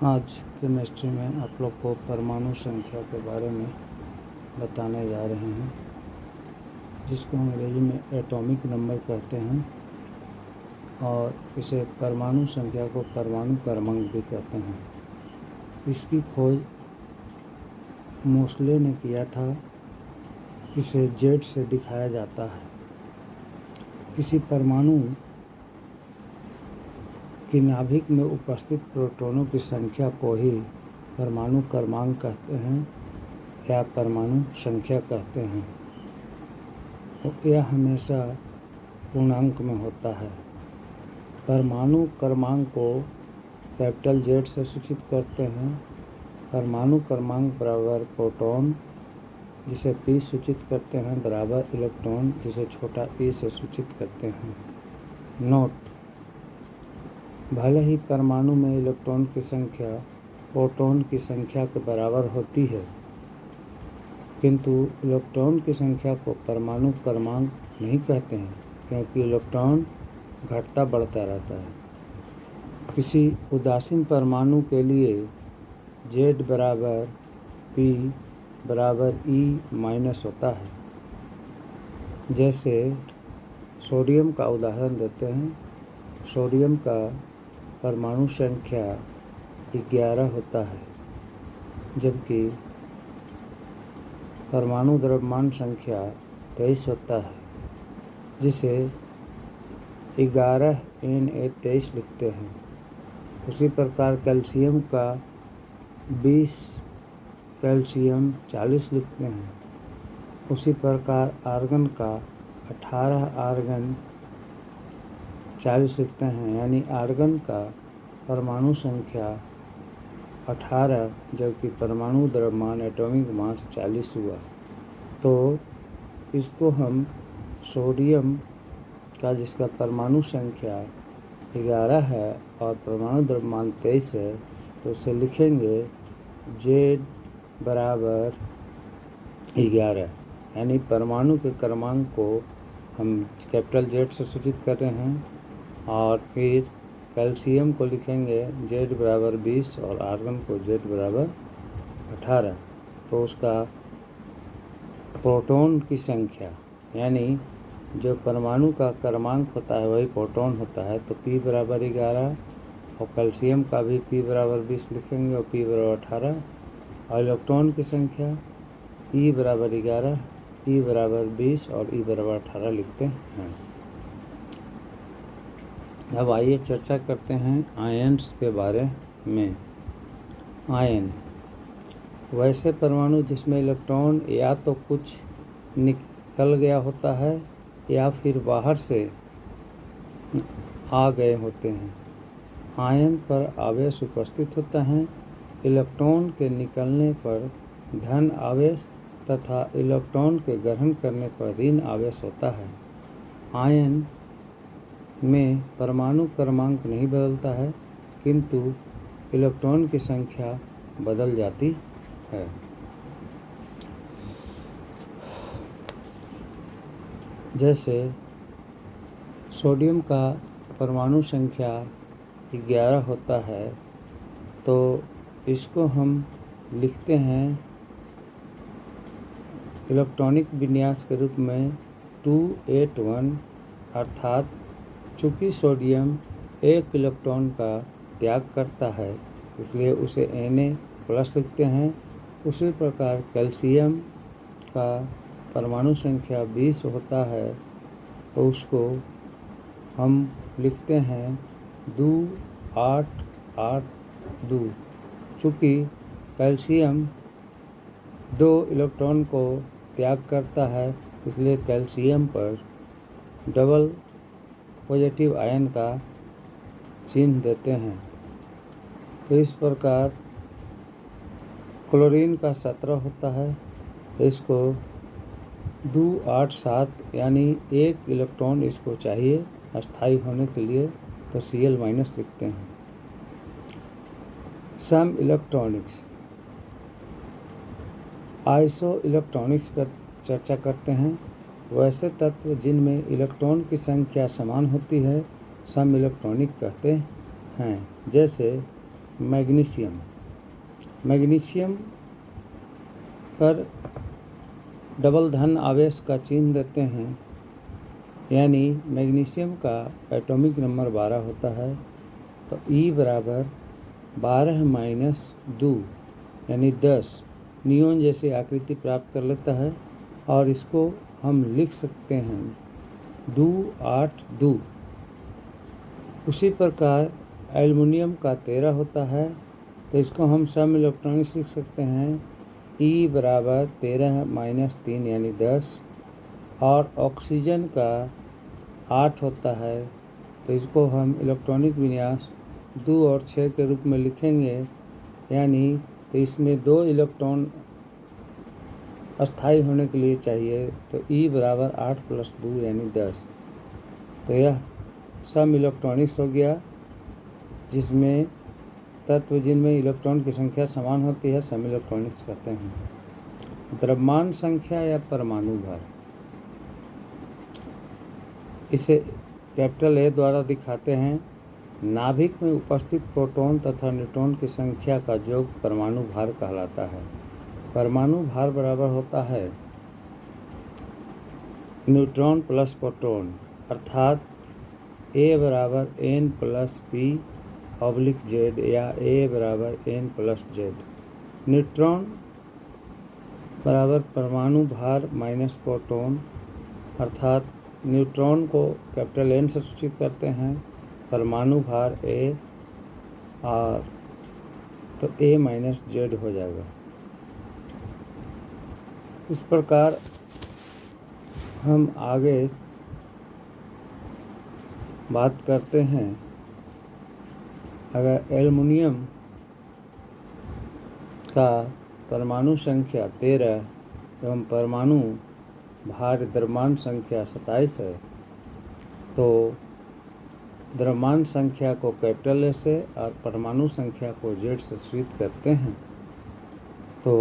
आज केमिस्ट्री में आप लोग को परमाणु संख्या के बारे में बताने जा रहे हैं, जिसको अंग्रेजी में एटॉमिक नंबर कहते हैं और इसे परमाणु संख्या को परमाणु क्रमांक भी कहते हैं। इसकी खोज मोस्ले ने किया था। इसे जेड से दिखाया जाता है। किसी परमाणु कि नाभिक में उपस्थित प्रोटॉनों की संख्या को ही परमाणु क्रमांक कहते हैं या परमाणु संख्या कहते हैं। यह हमेशा पूर्णांक में होता है। परमाणु क्रमांक को कैपिटल जेड से सूचित करते हैं। परमाणु क्रमांक बराबर प्रोटॉन, जिसे पी सूचित करते हैं, बराबर इलेक्ट्रॉन, जिसे छोटा ई से सूचित करते हैं। नोट: भले ही परमाणु में इलेक्ट्रॉन की संख्या प्रोटॉन की संख्या के बराबर होती है, किंतु इलेक्ट्रॉन की संख्या को परमाणु क्रमांक नहीं कहते हैं, क्योंकि इलेक्ट्रॉन घटता बढ़ता रहता है। किसी उदासीन परमाणु के लिए Z बराबर P बराबर E माइनस होता है। जैसे सोडियम का उदाहरण देते हैं। सोडियम का परमाणु संख्या 11 होता है, जबकि परमाणु द्रव्यमान संख्या 23 होता है, जिसे 11Na23 लिखते हैं। उसी प्रकार कैल्शियम का 20 कैल्शियम 40 लिखते हैं। उसी प्रकार आर्गन का 18 आर्गन 40 लिखते हैं, यानी आर्गन का परमाणु संख्या 18 जबकि परमाणु द्रव्यमान एटॉमिक मास 40 हुआ। तो इसको हम सोडियम का, जिसका परमाणु संख्या 11 है और परमाणु द्रव्यमान 23 है, तो उसे लिखेंगे Z बराबर 11, यानी परमाणु के क्रमांक को हम कैपिटल जेड से सूचित कर रहे हैं। और फिर कैल्शियम को लिखेंगे Z बराबर 20 और आर्गन को Z बराबर 18। तो उसका प्रोटॉन की संख्या, यानी जो परमाणु का क्रमांक होता है वही प्रोटॉन होता है। तो P बराबर 11 और कैल्शियम का भी P बराबर 20 लिखेंगे और P बराबर 18। और इलेक्ट्रॉन की संख्या E बराबर 11, E बराबर 20 और E बराबर 18 लिखते हैं। अब आइए चर्चा करते हैं आयन्स के बारे में। आयन वैसे परमाणु जिसमें इलेक्ट्रॉन या तो कुछ निकल गया होता है या फिर बाहर से आ गए होते हैं। आयन पर आवेश उपस्थित होता है। इलेक्ट्रॉन के निकलने पर धन आवेश तथा इलेक्ट्रॉन के ग्रहण करने पर ऋण आवेश होता है। आयन में परमाणु क्रमांक नहीं बदलता है, किंतु इलेक्ट्रॉन की संख्या बदल जाती है। जैसे सोडियम का परमाणु संख्या 11 होता है, तो इसको हम लिखते हैं इलेक्ट्रॉनिक विन्यास के रूप में 281, अर्थात चूँकि सोडियम एक इलेक्ट्रॉन का त्याग करता है, इसलिए उसे Na+ लिखते हैं। उसी प्रकार कैल्शियम का परमाणु संख्या 20 होता है, तो उसको हम लिखते हैं 2882। चूँकि कैल्शियम 2 इलेक्ट्रॉन को त्याग करता है, इसलिए कैल्शियम पर डबल पॉजिटिव आयन का चिन्ह देते हैं। तो इस प्रकार क्लोरीन का 17 होता है, तो इसको 287, यानी 1 इलेक्ट्रॉन इसको चाहिए अस्थायी होने के लिए, तो Cl- लिखते हैं। सम इलेक्ट्रॉनिक्स आइसो इलेक्ट्रॉनिक्स पर चर्चा करते हैं। वैसे तत्व जिनमें इलेक्ट्रॉन की संख्या समान होती है सम इलेक्ट्रॉनिक कहते हैं। जैसे मैग्नीशियम। मैग्नीशियम पर डबल धन आवेश का चिन्ह देते हैं, यानी मैग्नीशियम का एटॉमिक नंबर 12 होता है। तो E बराबर 12-2 यानी 10 नियॉन जैसी आकृति प्राप्त कर लेता है, और इसको हम लिख सकते हैं 2-8-2। उसी प्रकार एल्युमिनियम का 13 होता है, तो इसको हम सम इलेक्ट्रॉनिक्स लिख सकते हैं E बराबर 13-3 यानी 10। और ऑक्सीजन का 8 होता है, तो इसको हम इलेक्ट्रॉनिक विन्यास 2 और 6 के रूप में लिखेंगे, यानी तो इसमें 2 इलेक्ट्रॉन अस्थायी होने के लिए चाहिए, तो E बराबर 8 + 2 यानी 10। तो यह सम इलेक्ट्रॉनिक्स हो गया, जिसमें तत्व जिनमें इलेक्ट्रॉन की संख्या समान होती है सम इलेक्ट्रॉनिक्स कहते हैं। द्रव्यमान संख्या या परमाणु भर, इसे कैपिटल A द्वारा दिखाते हैं। नाभिक में उपस्थित प्रोटॉन तथा न्यूट्रॉन की संख्या का योग परमाणु भार कहलाता है। परमाणु भार बराबर होता है न्यूट्रॉन प्लस प्रोटॉन, अर्थात A बराबर N + P/Z या A बराबर N + Z। न्यूट्रॉन बराबर परमाणु भार माइनस प्रोटॉन, अर्थात न्यूट्रॉन को कैपिटल N से सूचित करते हैं, परमाणु भार A, और तो A - Z हो जाएगा। इस प्रकार हम आगे बात करते हैं। अगर एल्युमिनियम का परमाणु संख्या 13 एवं परमाणु भार द्रव्यमान संख्या 27 है, तो द्रव्यमान संख्या को कैपिटल A से और परमाणु संख्या को Z से सूचित करते हैं। तो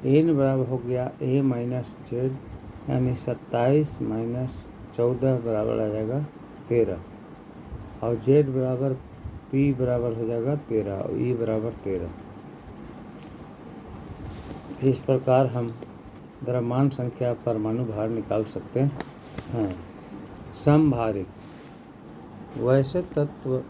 N बराबर हो गया A - Z, यानी 27 - 14 बराबर आ जाएगा 13, और Z बराबर P बराबर हो जाएगा 13 और E बराबर 13। इस प्रकार हम द्रव्यमान संख्या परमाणु भार निकाल सकते हैं। समभारिक, वैसे तत्व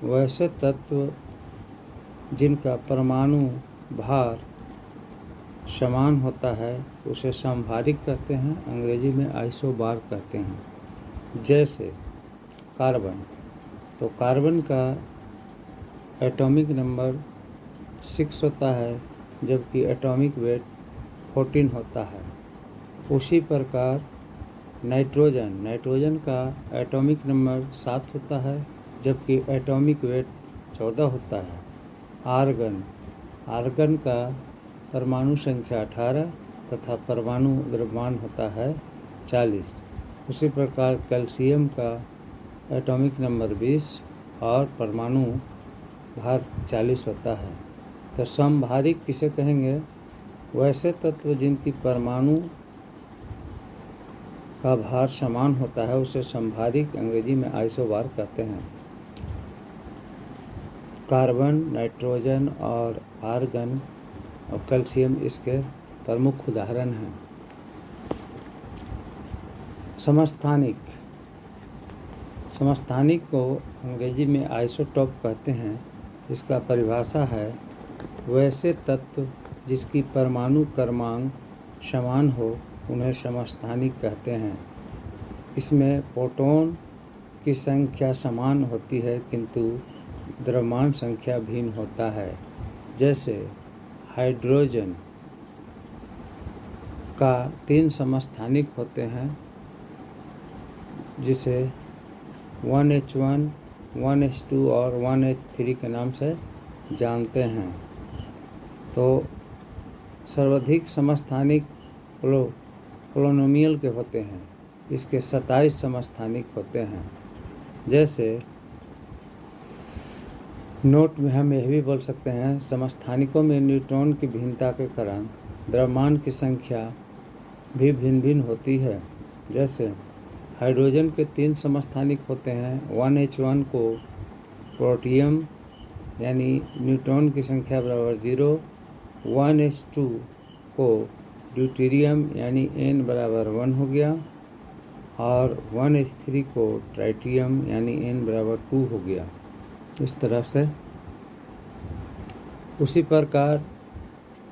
वैसे तत्व जिनका परमाणु भार समान होता है उसे समभारिक कहते हैं, अंग्रेजी में आइसोबार कहते हैं। जैसे कार्बन, तो कार्बन का एटॉमिक नंबर 6 होता है, जबकि एटॉमिक वेट 14 होता है। उसी प्रकार नाइट्रोजन का एटॉमिक नंबर 7 होता है, जबकि एटॉमिक वेट 14 होता है। आर्गन का परमाणु संख्या 18 तथा परमाणु द्रव्यमान होता है 40। उसी प्रकार कैल्शियम का एटॉमिक नंबर 20 और परमाणु भार 40 होता है। तो समभारिक किसे कहेंगे? वैसे तत्व जिनकी परमाणु का भार समान होता है उसे समभारिक अंग्रेजी में आइसोबार कहते हैं। कार्बन, नाइट्रोजन और आर्गन और कैल्शियम इसके प्रमुख उदाहरण हैं। समस्थानिक को अंग्रेजी में आइसोटोप कहते हैं। इसका परिभाषा है वैसे तत्व जिसकी परमाणु क्रमांक समान हो उन्हें समस्थानिक कहते हैं। इसमें प्रोटॉन की संख्या समान होती है किंतु द्रव्यमान संख्या भिन्न होता है। जैसे हाइड्रोजन का 3 समस्थानिक होते हैं, जिसे 1H1, 1H2 और 1H3 के नाम से जानते हैं। तो सर्वाधिक समस्थानिक पोलिनोमियल के होते हैं। इसके 27 समस्थानिक होते हैं। जैसे नोट में हम यह भी बोल सकते हैं, समस्थानिकों में न्यूट्रॉन की भिन्नता के कारण द्रव्यमान की संख्या भी भिन्न भिन्न होती है। जैसे हाइड्रोजन के 3 समस्थानिक होते हैं। 1H1 को प्रोटियम यानी न्यूट्रॉन की संख्या बराबर 0, 1H2 को ड्यूटेरियम यानी n बराबर 1 हो गया, और 1H3 को ट्राइटियम यानी n बराबर 2 हो गया। इस तरह से उसी प्रकार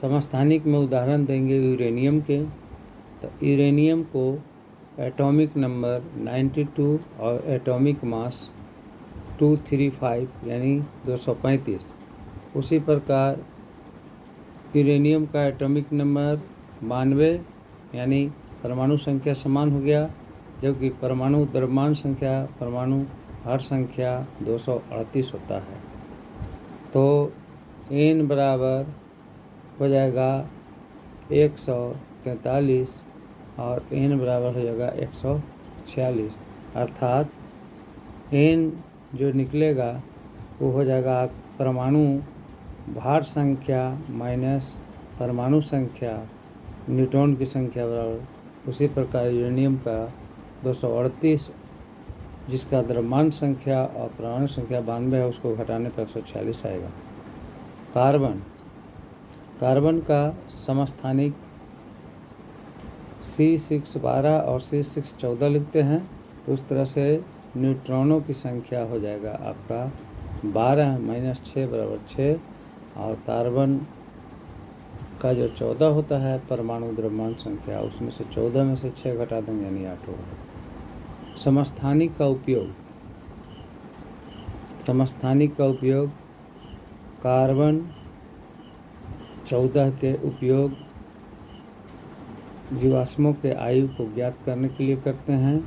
समस्थानिक में उदाहरण देंगे यूरेनियम के। तो यूरेनियम को एटॉमिक नंबर 92 और एटॉमिक मास 235 यानी 235। उसी प्रकार यूरेनियम का एटॉमिक नंबर 92 यानी परमाणु संख्या समान हो गया, जबकि परमाणु द्रव्यमान संख्या परमाणु हर संख्या 238 होता है। तो n बराबर हो जाएगा 143 और n बराबर हो जाएगा 146, अर्थात n जो निकलेगा वो हो जाएगा परमाणु भार संख्या माइनस परमाणु संख्या न्यूट्रॉन की संख्या बराबर। उसी प्रकार यूरेनियम का 238 जिसका द्रव्यमान संख्या और परमाणु संख्या 92 है, उसको घटाने पर 146 आएगा। कार्बन का समस्थानिक C612 और C614 लिखते हैं। उस तरह से न्यूट्रॉनों की संख्या हो जाएगा आपका 12 - 6 बराबर 6, और कार्बन का जो 14 होता है परमाणु द्रव्यमान संख्या, उसमें से 14 में से 6 घटा देंगे यानी 8 होगा। समस्थानिक का उपयोग कार्बन 14 के उपयोग जीवाश्मों के आयु को ज्ञात करने के लिए करते हैं।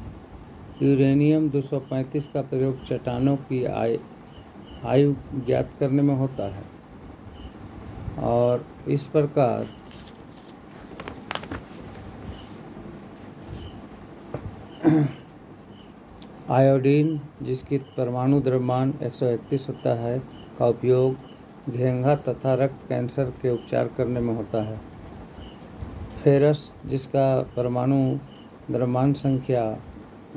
यूरेनियम 235 का प्रयोग चट्टानों की आयु ज्ञात करने में होता है। और इस प्रकार आयोडीन जिसकी परमाणु द्रव्यमान 131 होता है का उपयोग घेंघा तथा रक्त कैंसर के उपचार करने में होता है। फेरस जिसका परमाणु द्रव्यमान संख्या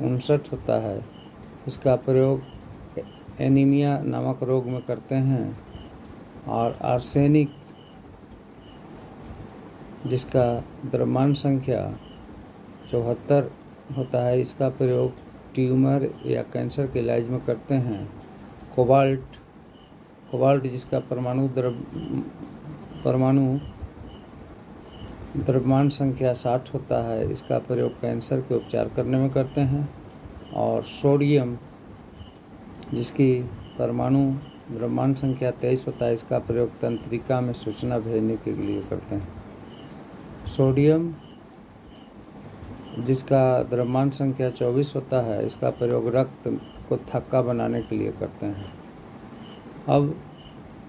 59 होता है, इसका प्रयोग एनीमिया नामक रोग में करते हैं। और आर्सेनिक जिसका द्रव्यमान संख्या 74 होता है, इसका प्रयोग ट्यूमर या कैंसर के इलाज में करते हैं। कोबाल्ट जिसका परमाणु द्रव्यमान संख्या 60 होता है, इसका प्रयोग कैंसर के उपचार करने में करते हैं। और सोडियम जिसकी परमाणु द्रव्यमान संख्या 23 होता है, इसका प्रयोग तंत्रिका में सूचना भेजने के लिए करते हैं। सोडियम जिसका द्रव्यमान संख्या 24 होता है, इसका प्रयोग रक्त को थक्का बनाने के लिए करते हैं। अब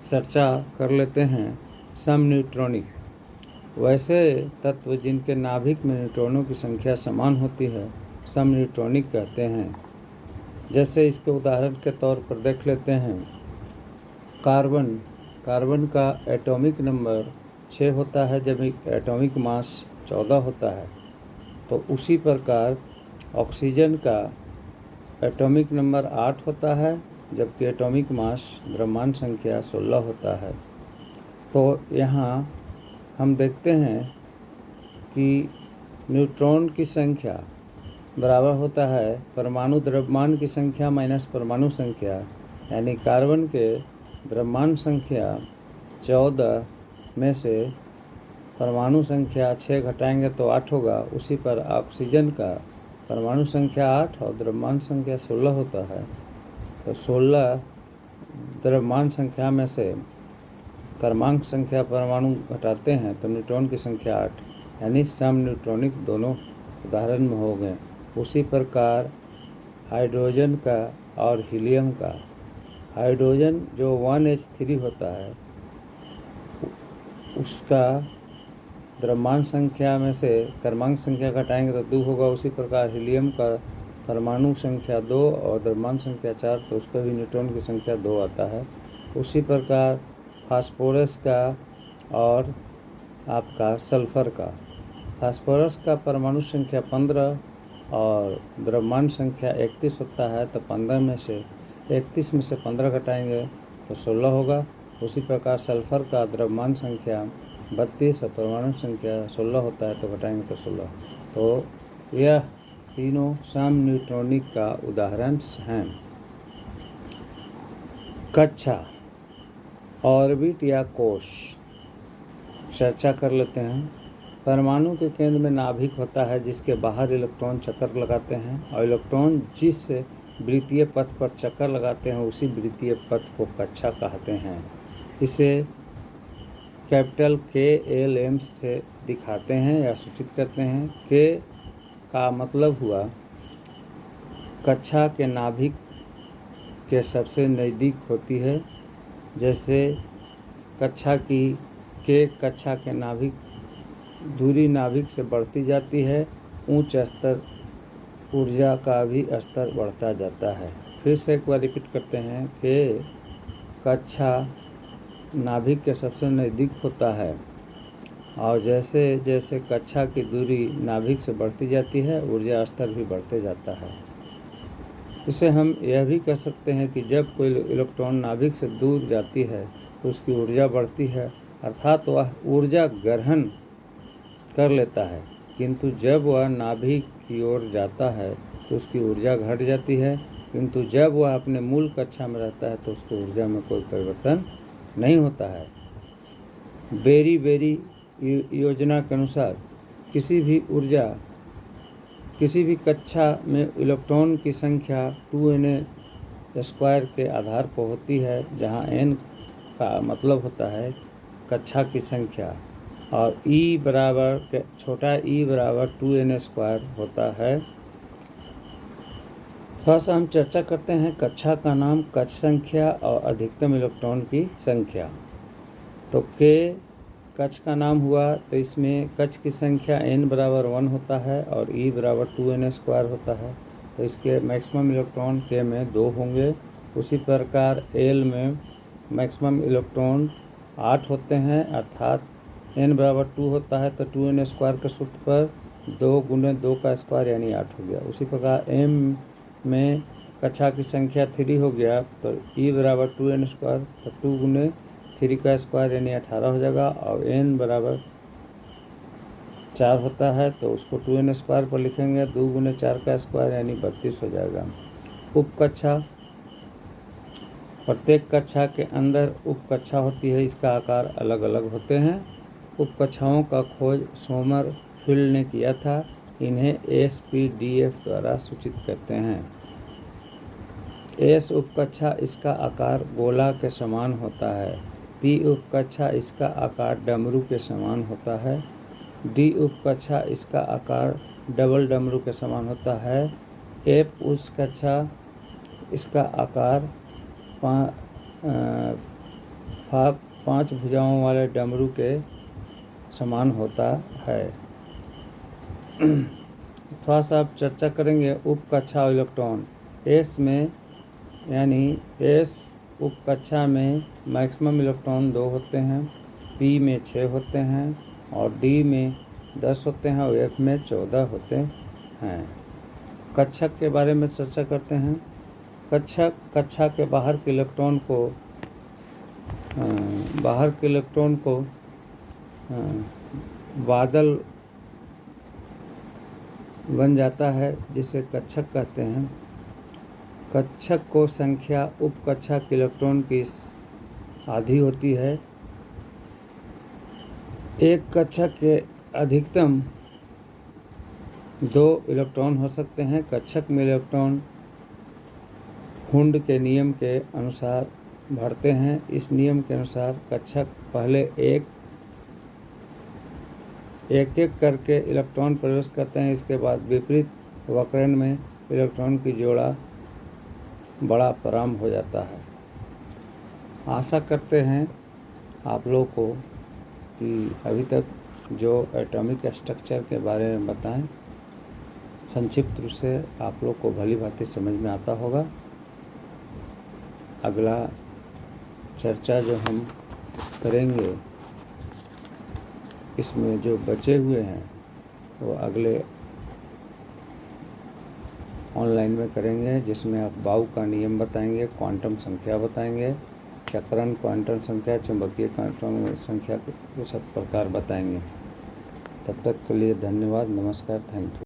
चर्चा कर लेते हैं समन्यूट्रॉनिक। वैसे तत्व जिनके नाभिक में न्यूट्रॉनों की संख्या समान होती है समन्यूट्रॉनिक कहते हैं। जैसे इसके उदाहरण के तौर पर देख लेते हैं कार्बन का एटॉमिक नंबर 6 होता है, जब एटॉमिक मास 14 होता है। तो उसी प्रकार ऑक्सीजन का एटॉमिक नंबर 8 होता है, जबकि एटॉमिक मास द्रव्यमान संख्या 16 होता है। तो यहाँ हम देखते हैं कि न्यूट्रॉन की संख्या बराबर होता है परमाणु द्रव्यमान की संख्या माइनस परमाणु संख्या, यानी कार्बन के द्रव्यमान संख्या 14 में से परमाणु संख्या 6 घटाएंगे तो 8 होगा। उसी पर ऑक्सीजन का परमाणु संख्या 8 और द्रव्यमान संख्या 16 होता है। तो 16 द्रव्यमान संख्या में से क्रमांक संख्या परमाणु घटाते हैं तो न्यूट्रॉन की संख्या 8, यानी समन्यूट्रॉनिक दोनों उदाहरण में हो गए। उसी प्रकार हाइड्रोजन का और हीलियम का, हाइड्रोजन जो 1H3 होता है उसका द्रव्यमान संख्या में से क्रमांक संख्या घटाएंगे तो 2 होगा। उसी प्रकार हीलियम का परमाणु संख्या 2 और द्रव्यमान संख्या 4, तो उसका भी न्यूट्रॉन की संख्या 2 आता है। उसी प्रकार फास्फोरस का और आपका सल्फर का। फास्फोरस का परमाणु संख्या 15 और द्रव्यमान संख्या 31 होता है, तो 15 में से 31 में से 15 घटाएंगे तो 16 होगा। उसी प्रकार सल्फर का द्रव्यमान संख्या 32 और परमाणु संख्या 16 होता है, तो घटाएंगे तो 16। तो यह तीनों समन्यूट्रॉनिक का उदाहरण हैं। कक्षा ऑर्बिट या कोश चर्चा कर लेते हैं। परमाणु के केंद्र में नाभिक होता है, जिसके बाहर इलेक्ट्रॉन चक्कर लगाते हैं, और इलेक्ट्रॉन जिस वृत्तीय पथ पर चक्कर लगाते हैं उसी वृत्तीय पथ को कक्षा कहते हैं। इसे कैपिटल KLM से दिखाते हैं या सूचित करते हैं। के का मतलब हुआ कक्षा के नाभिक के सबसे नज़दीक होती है। जैसे कक्षा के नाभिक दूरी नाभिक से बढ़ती जाती है, उच्च स्तर ऊर्जा का भी स्तर बढ़ता जाता है। फिर से एक बार रिपीट करते हैं कि कक्षा नाभिक के सबसे नज़दीक होता है, और जैसे जैसे कक्षा की दूरी नाभिक से बढ़ती जाती है, ऊर्जा स्तर भी बढ़ते जाता है। इसे हम यह भी कह सकते हैं कि जब कोई इलेक्ट्रॉन नाभिक से दूर जाती है तो उसकी ऊर्जा बढ़ती है, अर्थात वह ऊर्जा ग्रहण कर लेता है, किंतु जब वह नाभिक की ओर जाता है तो उसकी ऊर्जा घट जाती है, किंतु जब वह अपने मूल कक्षा में रहता है तो उसकी ऊर्जा में कोई परिवर्तन नहीं होता है। बेरी योजना के अनुसार किसी भी कक्षा में इलेक्ट्रॉन की संख्या 2n² के आधार पर होती है, जहां n का मतलब होता है कक्षा की संख्या, और छोटा e बराबर 2n² होता है। थोड़ा सा हम चर्चा करते हैं। कक्षा का नाम कक्ष संख्या और अधिकतम इलेक्ट्रॉन की संख्या। तो K कक्ष का नाम हुआ, तो इसमें कक्ष की संख्या n बराबर 1 होता है और e बराबर 2n² होता है, तो इसके मैक्सिमम इलेक्ट्रॉन K में 2 होंगे। उसी प्रकार L में मैक्सिमम इलेक्ट्रॉन 8 होते हैं, अर्थात n बराबर 2 होता है, तो 2n² के सूत्र पर 2 गुने 2 का स्क्वायर यानी 8 हो गया। उसी प्रकार M में कक्षा की संख्या 3 हो गया, तो e बराबर 2n², तो 2 गुने 3 का स्क्वायर यानी 18 हो जाएगा, और n बराबर 4 होता है, तो उसको 2n² पर लिखेंगे, 2 गुने 4 का स्क्वायर यानी 32 हो जाएगा। उपकक्षा, प्रत्येक कक्षा के अंदर उपकक्षा होती है, इसका आकार अलग अलग होते हैं। उपकक्षाओं का खोज सोमरफील्ड ने किया था। इन्हें SPDF द्वारा सूचित करते हैं। S उपकक्षा, इसका आकार गोला के समान होता है। P उपकक्षा, इसका आकार डमरू के समान होता है। D उपकक्षा, इसका आकार डबल डमरू के समान होता है। F उपकक्षा, इसका आकार 5 भुजाओं वाले डमरू के समान होता है। थोड़ा सा आप चर्चा करेंगे उपकक्षा और इलेक्ट्रॉन। S में यानी S उपकक्षा में मैक्सिमम इलेक्ट्रॉन 2 होते हैं, P में 6 होते हैं, और D में 10 होते हैं, और F में 14 होते हैं। कक्षक के बारे में चर्चा करते हैं। कक्षा के बाहर के इलेक्ट्रॉन को बादल बन जाता है, जिसे कक्षक कहते हैं। कक्षक को संख्या उपकक्षा के इलेक्ट्रॉन की आधी होती है। एक कक्षक के अधिकतम 2 इलेक्ट्रॉन हो सकते हैं। कक्षक में इलेक्ट्रॉन हुंड के नियम के अनुसार भरते हैं। इस नियम के अनुसार कक्षक पहले एक करके इलेक्ट्रॉन प्रवेश करते हैं, इसके बाद विपरीत वक्रण में इलेक्ट्रॉन की जोड़ा बड़ा प्रारंभ हो जाता है। आशा करते हैं आप लोगों को कि अभी तक जो एटॉमिक स्ट्रक्चर के बारे में बताएं, संक्षिप्त रूप से आप लोग को भली भांति समझ में आता होगा। अगला चर्चा जो हम करेंगे इसमें जो बचे हुए हैं वो अगले ऑनलाइन में करेंगे, जिसमें आप बाउ का नियम बताएंगे, क्वांटम संख्या बताएंगे, चक्रण क्वांटम संख्या, चुंबकीय क्वांटम संख्या के सब प्रकार बताएंगे। तब तक के लिए धन्यवाद, नमस्कार, थैंक यू।